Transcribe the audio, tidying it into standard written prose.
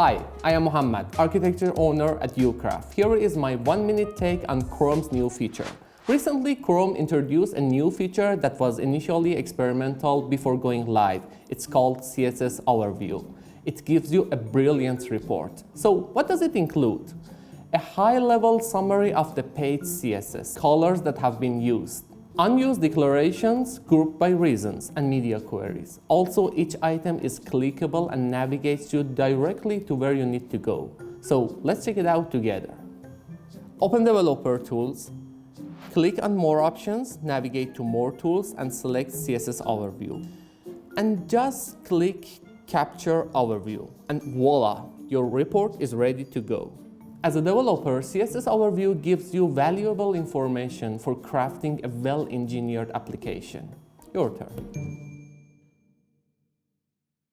Hi, I am Mohamad, Architecture Owner at Ucraft. Here is my 1-minute take on Chrome's new feature. Recently, Chrome introduced a new feature that was initially experimental before going live. It's called CSS Overview. It gives you a brilliant report. So what does it include? A high-level summary of the page CSS, colors that have been used, unused declarations grouped by reasons, and media queries. Also, each item is clickable and navigates you directly to where you need to go. So let's check it out together. Open Developer Tools, click on More Options, navigate to More Tools, and select CSS Overview. And just click Capture Overview, and voila, your report is ready to go. As a developer, CSS Overview gives you valuable information for crafting a well-engineered application. Your turn.